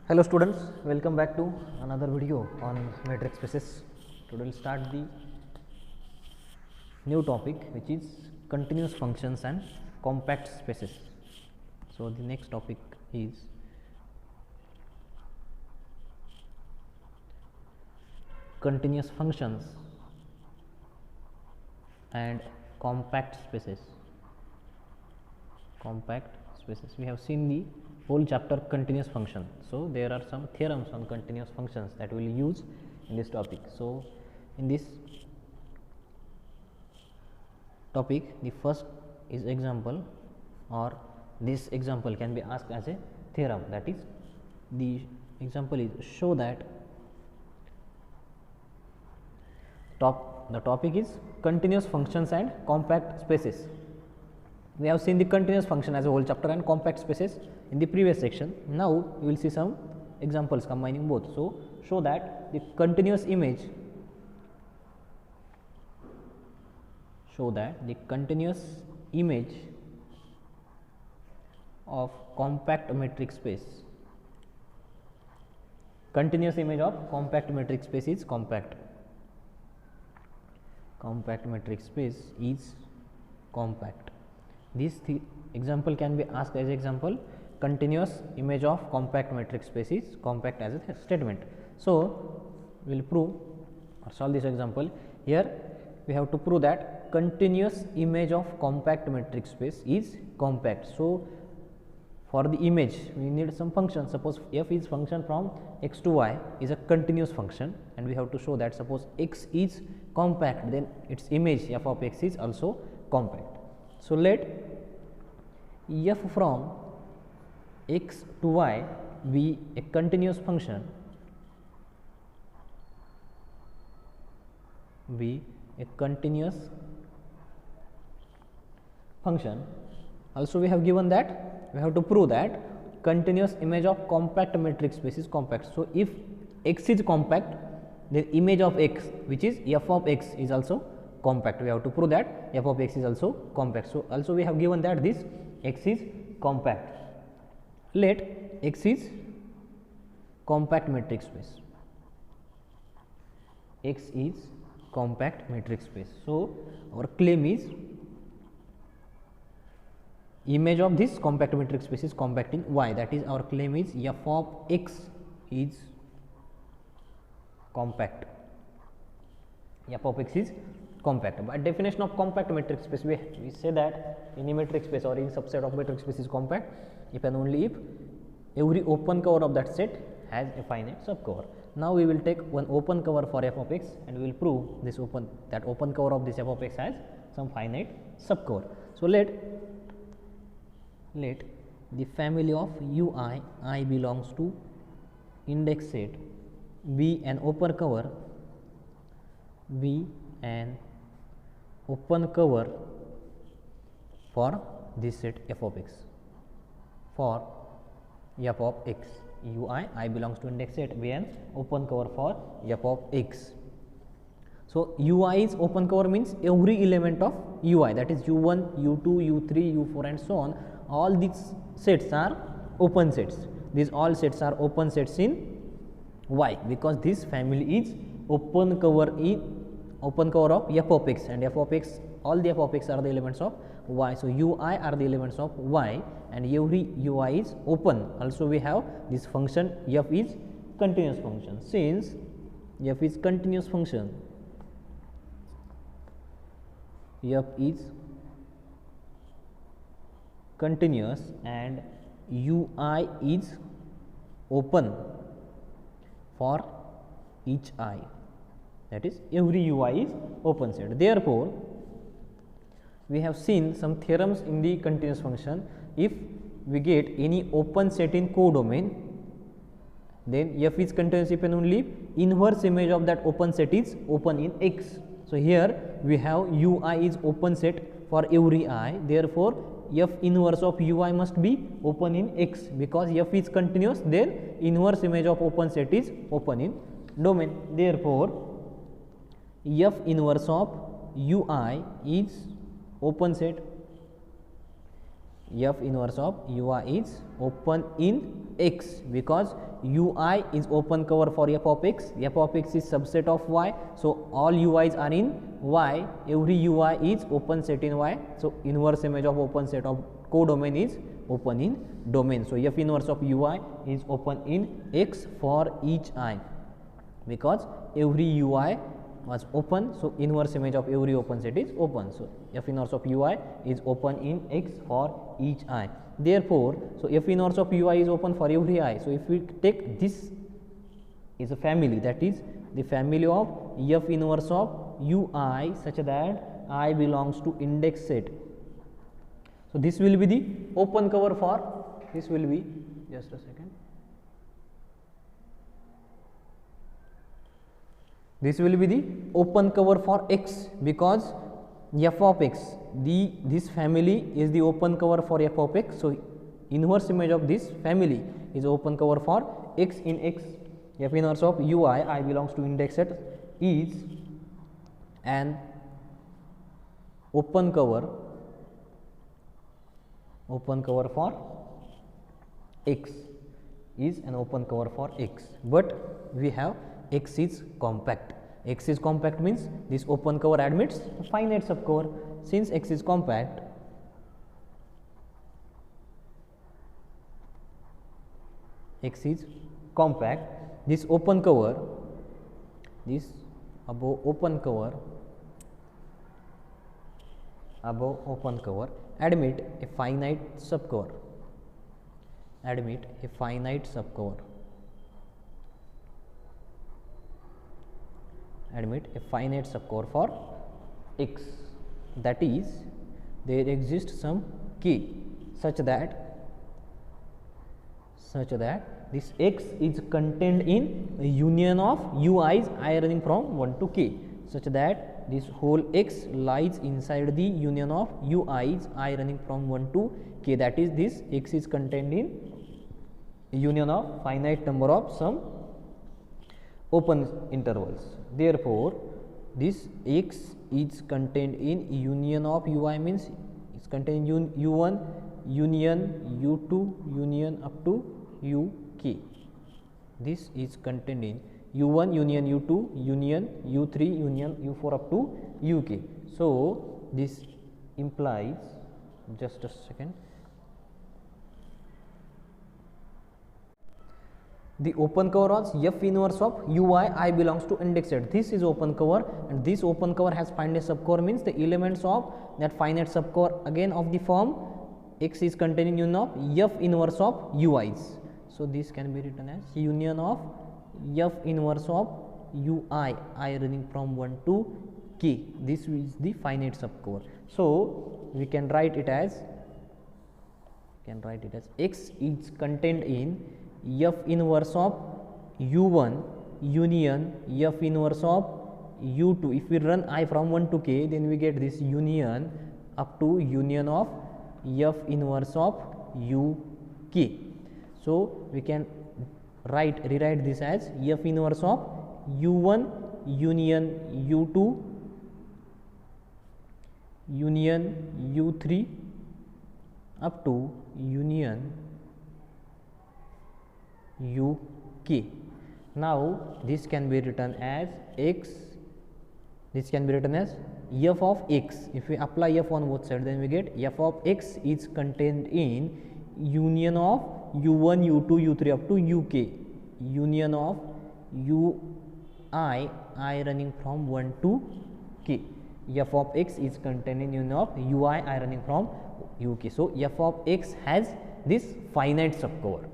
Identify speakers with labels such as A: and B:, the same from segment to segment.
A: Hello students, welcome back to another video on matrix spaces. Today we'll start the new topic which is continuous functions and compact spaces. So the next topic is continuous functions and compact spaces. Compact spaces. We have seen the whole chapter continuous function. So there are some theorems on continuous functions that we will use in this topic. So in this topic, the first is example, or this example can be asked as a theorem. That is, the example is show that the topic is continuous functions and compact spaces. We have seen the continuous function as a whole chapter and compact spaces in the previous section. Now we will see some examples combining both. So show that the continuous image of compact metric space, continuous image of compact metric space is compact metric space is compact. This example can be asked as example, continuous image of compact metric space is compact as a statement. So we will prove or solve this example. Here we have to prove that continuous image of compact metric space is compact. So for the image we need some function. Suppose f is function from x to y is a continuous function, and we have to show that suppose x is compact, then its image f of x is also compact. So let f from x to y be a continuous function, Also we have given that we have to prove that continuous image of compact metric space is compact. So if x is compact, then image of x, which is f of x, is also compact. We have to prove that f of x is also compact. So also we have given that this x is compact. Let x is compact metric space. X is compact metric space. So our claim is image of this compact metric space is compact in y. That is, our claim is f of x is compact. F of x is compact. By definition of compact metric space, we say that any metric space or any subset of metric space is compact if and only if every open cover of that set has a finite subcover. Now we will take one open cover for f of x, and we will prove this open cover of this f of x has some finite subcover. So let the family of ui I belongs to index set be an open cover for this set f of x. For f of x, ui I belongs to index set be an open cover for f of x. So ui is open cover means every element of ui, that is u1, u2, u3, u4 and so on. All these sets are open sets. These all sets are open sets in y, because this family is open cover of f of x, and f of x, all the f of x are the elements of y. So ui are the elements of y, and every ui is open. Also we have this function f is continuous function. Since f is continuous function, f is continuous and ui is open for each I, that is every ui is open set. Therefore we have seen some theorems in the continuous function. If we get any open set in codomain, then f is continuous if and only inverse image of that open set is open in x. So here we have ui is open set for every I, therefore f inverse of ui must be open in x, because f is continuous, then inverse image of open set is open in domain. Therefore f inverse of ui is open set F inverse of ui is open in X, because ui is open cover for f of x. F of x is subset of y, so all ui's are in y. Every ui is open set in y, so inverse image of open set of codomain is open in domain. So F inverse of ui is open in X for each I, because every ui was open, so inverse image of every open set is open. So F inverse of ui is open in X for each I. Therefore, so F inverse of ui is open for every I. So if we take this is a family, that is the family of F inverse of ui such that I belongs to index set. So this will be the open cover for, this will be, just a second, this will be the open cover for X, because f of x, this family is the open cover for f of x. So inverse image of this family is open cover for x in X. F inverse of ui, I belongs to index set, is an open cover for X, is an open cover for X, but we have X is compact. X is compact means this open cover admits finite subcover. Since X is compact, this open cover, this above open cover admit a finite subcover, for X, that is there exists some k such that this X is contained in a union of ui's I running from 1 to k, such that this whole X lies inside the union of ui's I running from 1 to k, that is this X is contained in union of finite number of some open intervals. Therefore, this X is contained in union of ui means it's contained in u1 union u2 union up to uk. This is contained in u1 union u2 union u3 union u4 up to uk. So this implies, just a second, the open cover was F inverse of ui I belongs to index set. This is open cover, and this open cover has finite subcover means the elements of that finite subcover again of the form X is contained in union of F inverse of ui's. So this can be written as union of F inverse of ui I running from 1 to k. This is the finite subcover. So we can write it as X is contained in F inverse of u1 union F inverse of u2. If we run I from 1 to k, then we get this union up to union of F inverse of uk. So we can rewrite this as F inverse of u1 union u2 union u3 up to union uk. Now this can be written as X, this can be written as f of x. If we apply f on both sides, then we get f of x is contained in union of u1 u2 u3 up to uk, union of ui I running from 1 to k. F of x is contained in union of ui I running from uk. So f of x has this finite subcover.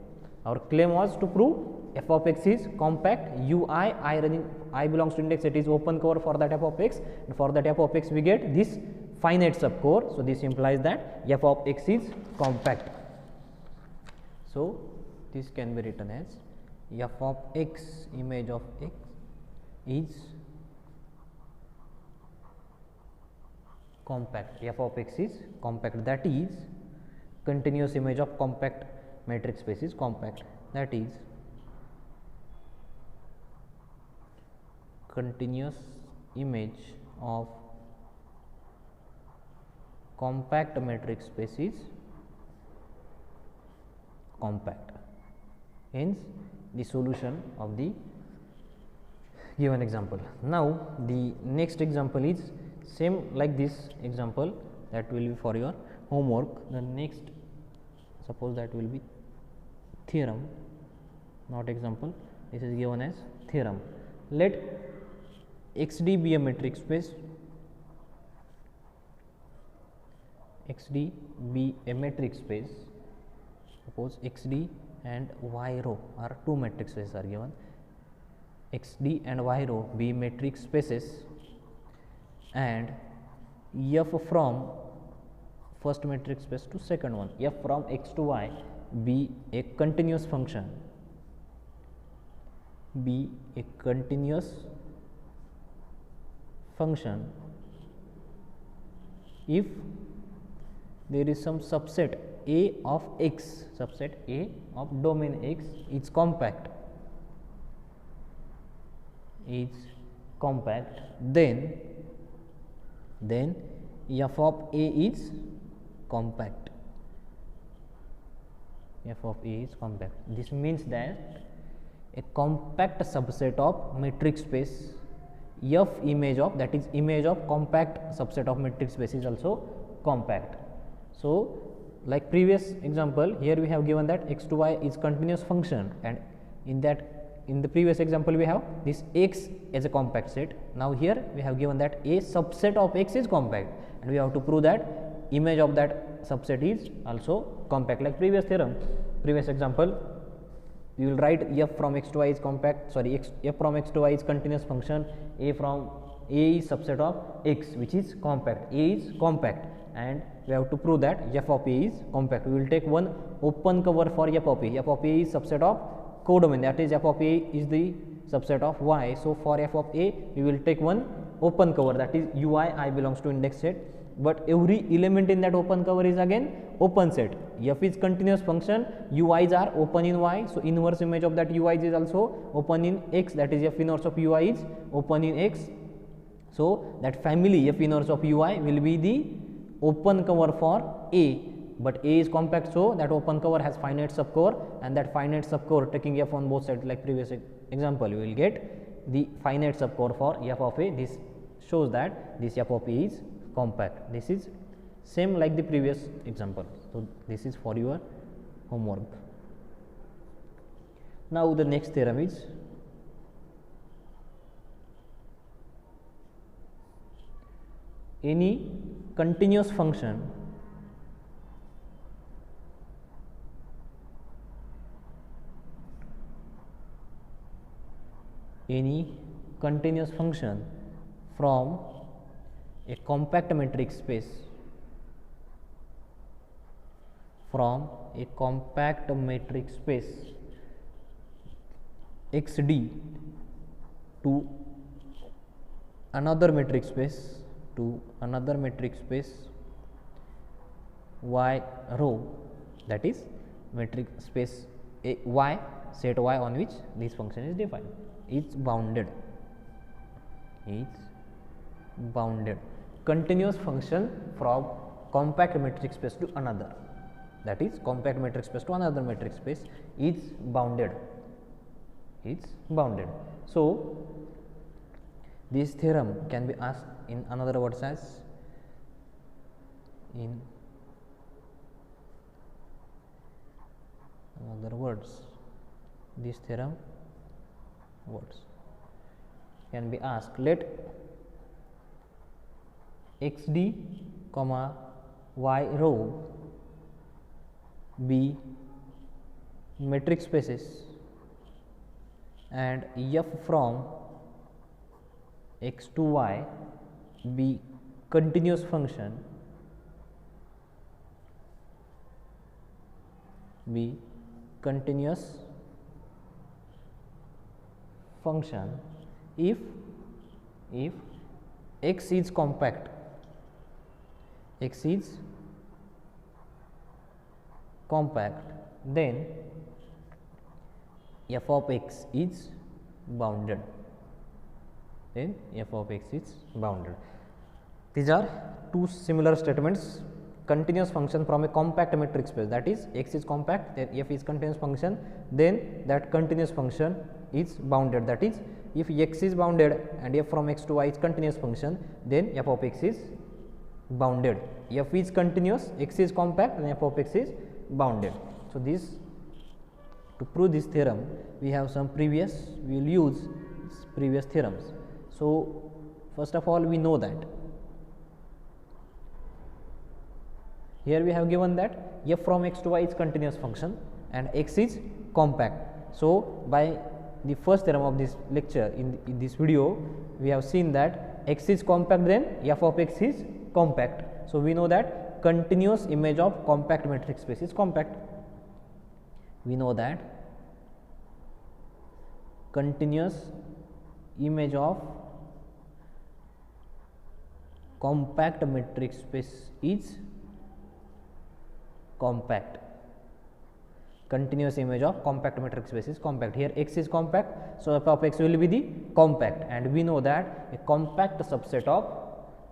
A: Our claim was to prove f of x is compact, ui I belongs to index set is open cover for that f of x, and for that f of x we get this finite subcover. So this implies that f of x is compact. So this can be written as f of x image of x is compact. F of x is compact, that is continuous image of compact matrix space is compact, that is continuous image of compact matrix space is compact. Hence the solution of the given example. Now the next example is same like this example, that will be for your homework. The next, suppose that will be theorem, not example, this is given as theorem. Let XD be a metric space, XD be a metric space. Suppose XD and Y row are two metric spaces are given. XD and Y row be metric spaces, and F from first metric space to second one, F from X to Y be a continuous function, be a continuous function if there is some subset A of X, subset A of domain X is compact, then F of A is compact, F of A is compact. This means that a compact subset of metric space F image of, that is image of compact subset of metric space, is also compact. So like previous example, here we have given that X to Y is continuous function, and in the previous example we have this X as a compact set. Now here we have given that a subset of X is compact, and we have to prove that image of that subset is also compact. Like previous theorem, previous example, we will write F from X to Y is compact, F from X to Y is continuous function, A from A is subset of X which is compact, A is compact, and we have to prove that F of A is compact. We will take one open cover for F of A. F of A is subset of codomain, that is F of A is the subset of Y. So for F of A we will take one open cover, that is UI I belongs to index set, but every element in that open cover is again open set. F is continuous function, UIs are open in Y, so inverse image of that UIs is also open in X, that is F inverse of UI is open in X. So that family F inverse of UI will be the open cover for A, but A is compact, so that open cover has finite subcover, and that finite subcover, taking F on both sides like previous example, you will get the finite subcover for F of A. This shows that this F of A is compact. This is same like the previous example. So this is for your homework. Now the next theorem is any continuous function from a compact metric space, XD to another metric space, Y row, that is metric space Y, set Y on which this function is defined, is bounded. Continuous function from compact metric space to another, that is compact metric space to another metric space, is bounded. So this theorem can be asked in another words as this theorem words can be asked, let XD comma Y row be metric spaces and F from X to Y be continuous function, if X is compact, then F of X is bounded. These are two similar statements continuous function from a compact metric space, that is x is compact, then f is continuous function, then that continuous function is bounded, that is if x is bounded and f from x to y is continuous function, then f of x is bounded. F is continuous, x is compact, and f of x is bounded. So this, to prove this theorem, we have some previous, we will use previous theorems. So first of all, we know that here we have given that f from x to y is continuous function and x is compact. So by the first theorem of this lecture, in this video, we have seen that x is compact, then f of x is compact. So we know that continuous image of compact metric space is compact. We know that continuous image of compact metric space is compact. Continuous image of compact metric space is compact. Here x is compact, so f of x will be the compact, and we know that a compact subset of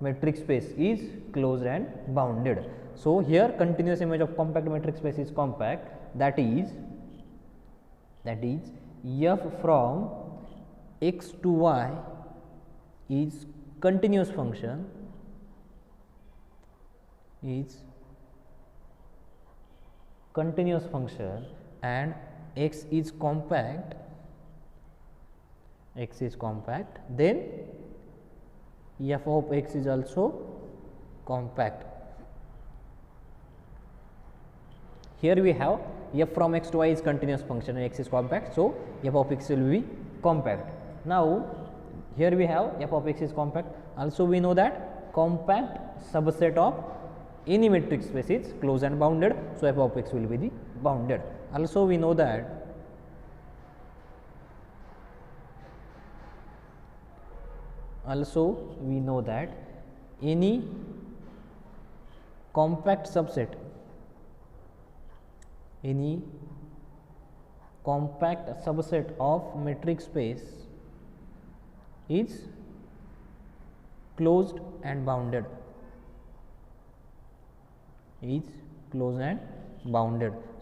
A: metric space is closed and bounded. So here continuous image of compact metric space is compact, that is f from x to y is continuous function, and x is compact, then f of x is also compact. Here we have f from x to y is continuous function and x is compact, so f of x will be compact. Now here we have f of x is compact, also we know that compact subset of any metric space is closed and bounded, so f of x will be the bounded. Also we know that any compact subset of metric space is closed and bounded,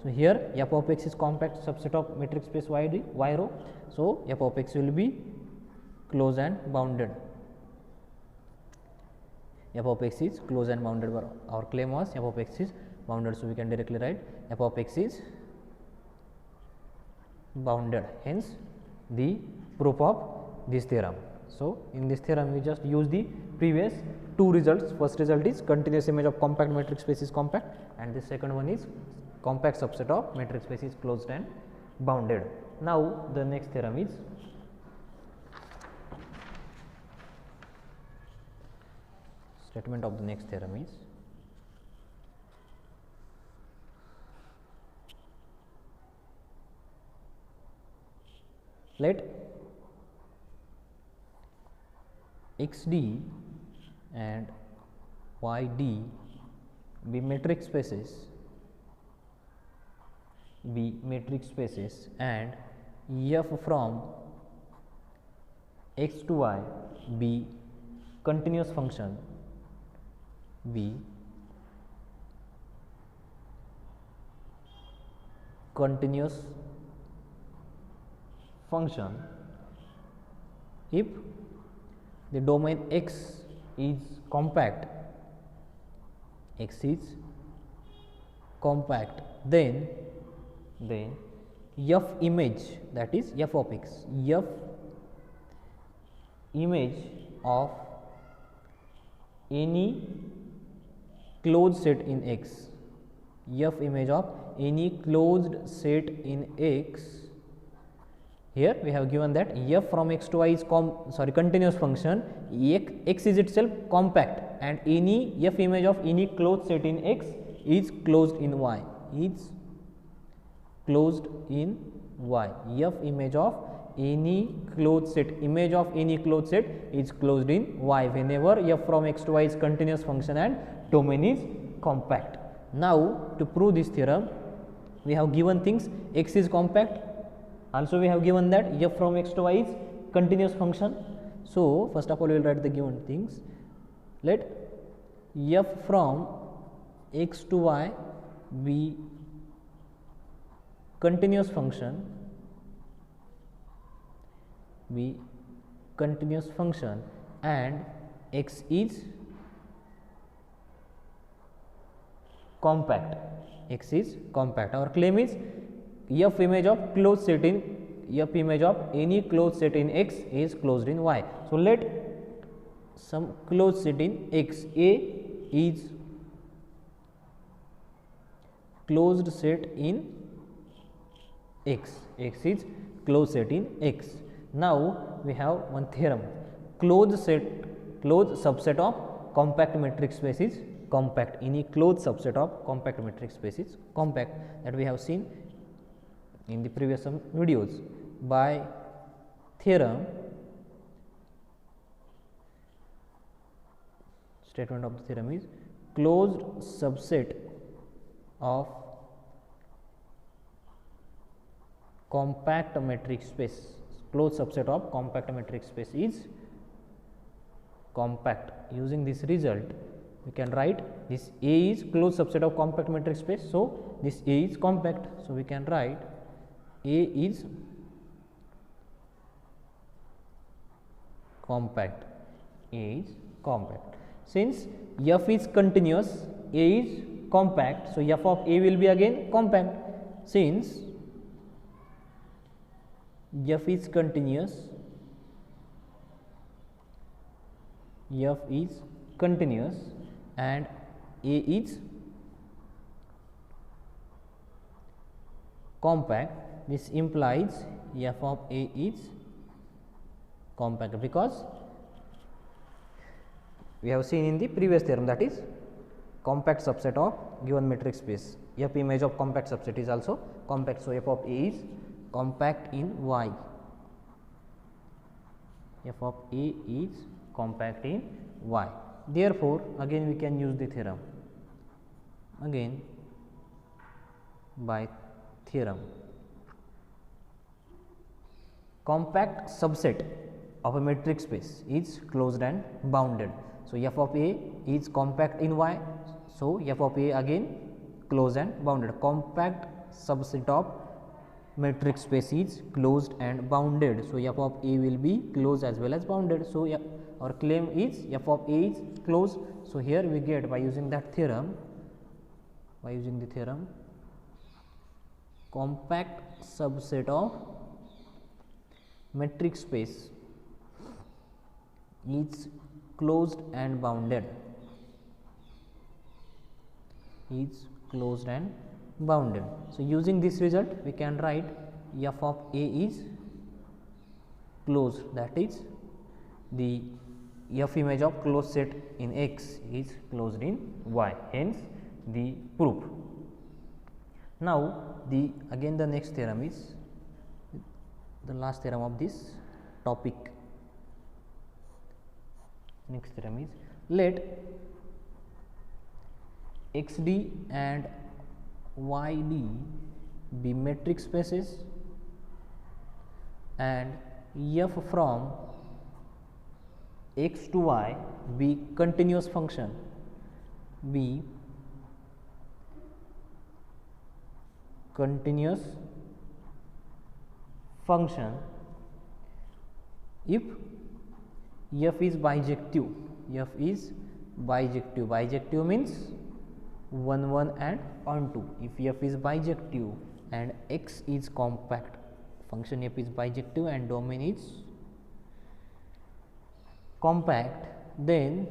A: So here f of x is compact subset of metric space y rho, so f of x will be closed and bounded. F of x is closed and bounded. Our claim was f of x is bounded, so we can directly write f of x is bounded, hence the proof of this theorem. So in this theorem we just use the previous two results. First result is continuous image of compact metric space is compact, and the second one is compact subset of metric space is closed and bounded. Now the next theorem is statement of the next theorem is let xd and yd be metric spaces and f from x to y be continuous function if the domain x is compact, then f image, that is f of x, f image of any closed set in x, Here we have given that f from x to y is continuous function, x is itself compact, and any f image of any closed set in x is closed in y, f image of any closed set, is closed in y whenever f from x to y is continuous function and domain is compact. Now to prove this theorem, we have given things, x is compact, also we have given that f from x to y is continuous function. So first of all we will write the given things. Let f from x to y be continuous function, and x is compact. X is compact. Our claim is f image of closed set in f image of any closed set in X is closed in Y. So let some closed set in X, A is closed set in X, X is closed set in X. Now we have one theorem, closed subset of compact metric space is compact, any closed subset of compact metric space is compact, that we have seen in the previous some videos. By theorem, statement of the theorem is closed subset of compact metric space, closed subset of compact metric space is compact. Using this result, we can write this A is closed subset of compact metric space, so this A is compact. So we can write A is compact, A is compact. Since f is continuous, A is compact, so f of A will be again compact. Since f is continuous, and A is compact, this implies f of A is compact, because we have seen in the previous theorem, that is compact subset of given metric space, f image of compact subset is also compact. So f of A is compact in Y, f of A is compact in Y. Therefore again we can use the theorem, again by theorem, compact subset of a metric space is closed and bounded. So f of A is compact in Y, so f of A again closed and bounded. Compact subset of metric space is closed and bounded, so f of A will be closed as well as bounded. So our claim is f of A is closed. So here we get, by using that theorem, by using the theorem, compact subset of metric space is closed and bounded, is closed and bounded. So using this result, we can write f of A is closed, that is the f image of closed set in X is closed in Y, hence the proof. Now the again the next theorem is the last theorem of this topic. Next theorem is, let XD and YD be metric spaces and f from X to Y be continuous function, be continuous function if f is bijective. F is bijective, bijective means 1 1 and on 2. If f is bijective and X is compact, function f is bijective and domain is compact, then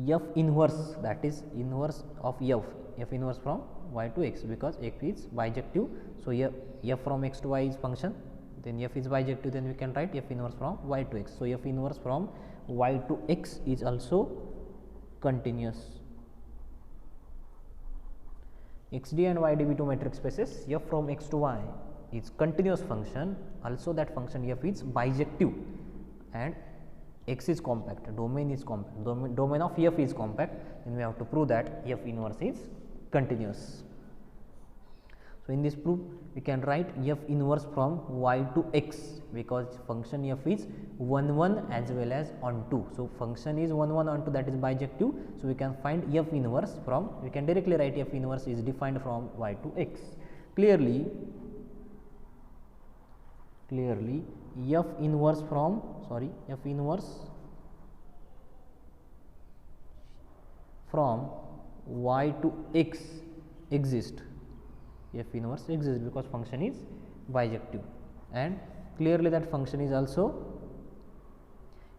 A: f inverse, that is inverse of f inverse from Y to X, because f is bijective. So f from X to Y is function, then f is bijective, then we can write f inverse from Y to X. So f inverse from Y to X is also continuous. XD and YD be two metric spaces, f from X to Y is continuous function, also that function f is bijective and X is compact, domain is compact, domain of f is compact, then we have to prove that f inverse is continuous. So in this proof we can write f inverse from y to x, because function f is 1 1 as well as onto. So function is 1 1 onto, that is bijective. So we can find f inverse from, we can directly write f inverse is defined from y to x. Clearly f inverse from, f inverse from y to x exists. F inverse exists because function is bijective, and clearly that function is also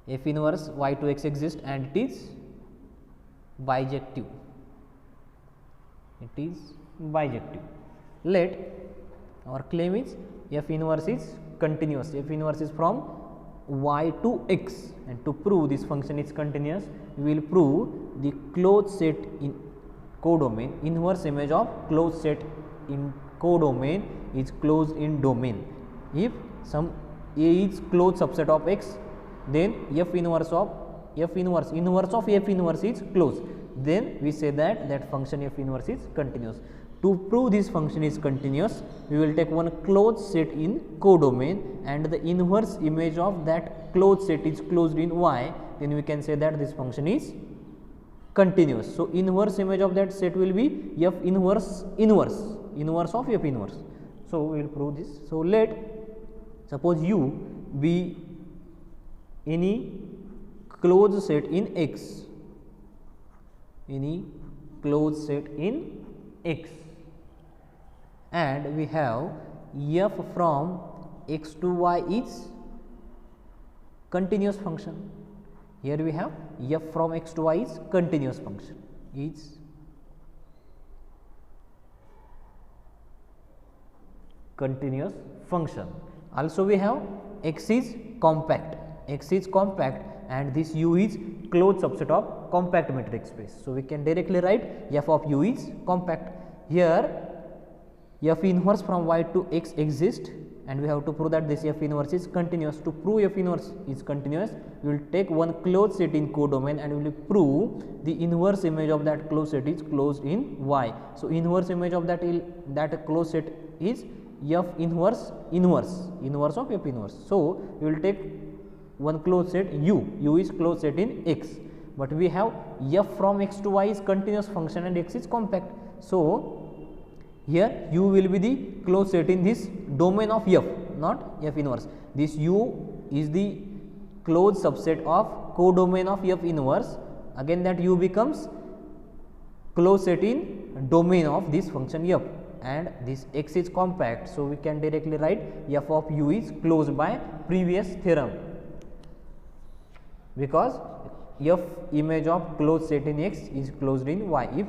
A: f inverse y to x exists and it is bijective. It is bijective. Let our claim is f inverse is continuous. F inverse is from y to x, and to prove this function is continuous, we will prove the closed set in codomain, inverse image of closed set in codomain is closed in domain. If some A is closed subset of x, then f inverse of f inverse is closed, then we say that function f inverse is continuous. To prove this function is continuous, we will take one closed set in codomain and the inverse image of that closed set is closed in y, then we can say that this function is continuous. So inverse image of that set will be f inverse of f inverse. So we will prove this. So let suppose u be any closed set in x, and we have f from x to y is continuous function. Here we have f from x to y is continuous function, is continuous function. Also we have x is compact, and this u is closed subset of compact metric space. So we can directly write f of u is compact. Here f inverse from y to x exists, and we have to prove that this f inverse is continuous. To prove f inverse is continuous, we will take one closed set in codomain and we will prove the inverse image of that closed set is closed in y. So inverse image of that closed set is f inverse of f inverse. So we will take one closed set u is closed set in x, but we have f from x to y is continuous function and x is compact. So here u will be the closed set in this domain of f, not f inverse. This u is the closed subset of codomain of f inverse. Again that u becomes closed set in domain of this function f, and this x is compact. So we can directly write f of u is closed by previous theorem, because f image of closed set in x is closed in y if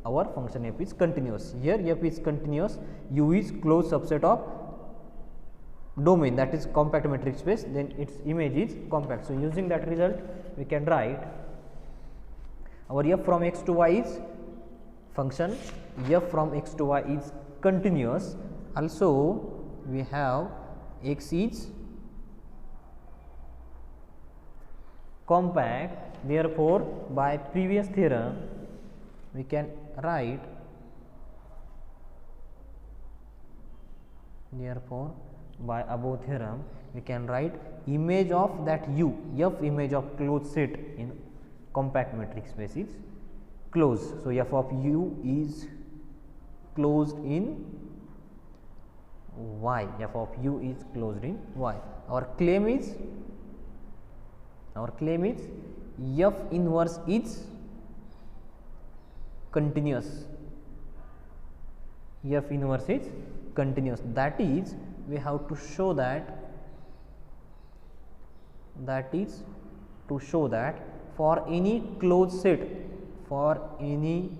A: our function f is continuous. Here f is continuous, u is closed subset of domain, that is compact metric space, then its image is compact. So using that result we can write our f from x to y is function f from x to y is continuous. Also we have x is compact, therefore by previous theorem we can write, therefore by above theorem we can write image of that u, f image of closed set in compact metric space is closed. So f of u is closed in y, f of u is closed in y. Our claim is f inverse is continuous, f inverse is continuous. That is, we have to show that, for any closed set, in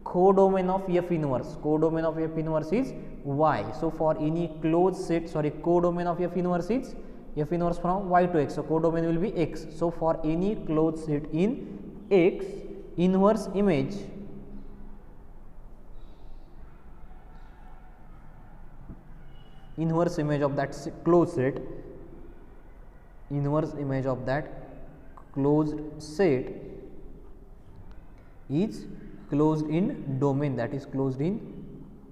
A: codomain of f inverse is y. So for any closed set, codomain of f inverse is f inverse from y to x, so codomain will be x. So for any closed set in x, inverse image of that closed set, is closed in domain, that is closed in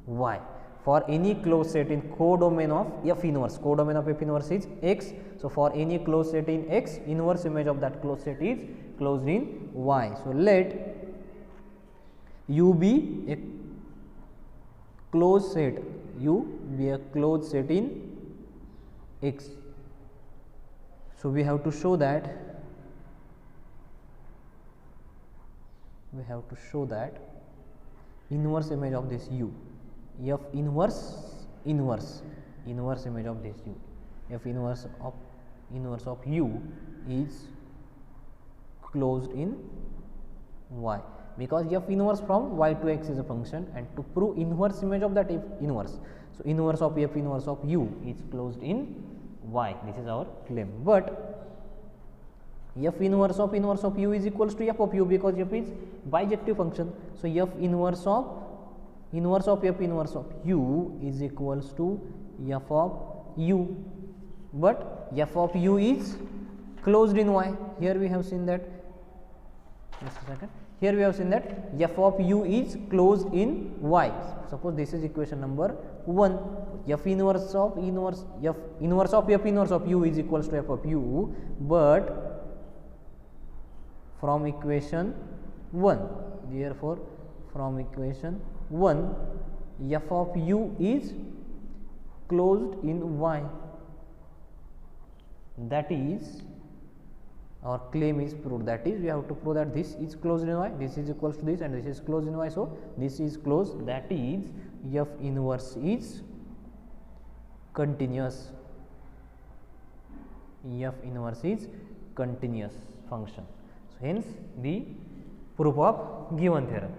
A: Y. For any closed set in codomain of F inverse, codomain of F inverse is X. So, for any closed set in X, inverse image of that closed set is closed in Y. So, let U be a closed set, U be a closed set in X. So, we have to show that inverse image of this U, F inverse image of this U, F inverse of U is closed in Y, because F inverse from Y to X is a function, and to prove inverse image of that F inverse, so inverse of F inverse of U is closed in Y. This is our claim. But F inverse of U is equals to F of U, because F is bijective function. So, F inverse of F inverse of U is equals to F of U, but F of U is closed in Y. Here we have seen that, just a second, here we have seen that F of U is closed in Y. Suppose this is equation number 1. F inverse of F inverse of U is equals to F of U, but from equation 1, therefore, from equation 1, F of U is closed in Y. That is, our claim is proved. That is, we have to prove that this is closed in Y, this is equals to this, and this is closed in Y. So, this is closed, that is, F inverse is continuous. F inverse is continuous function. So, hence the proof of given theorem.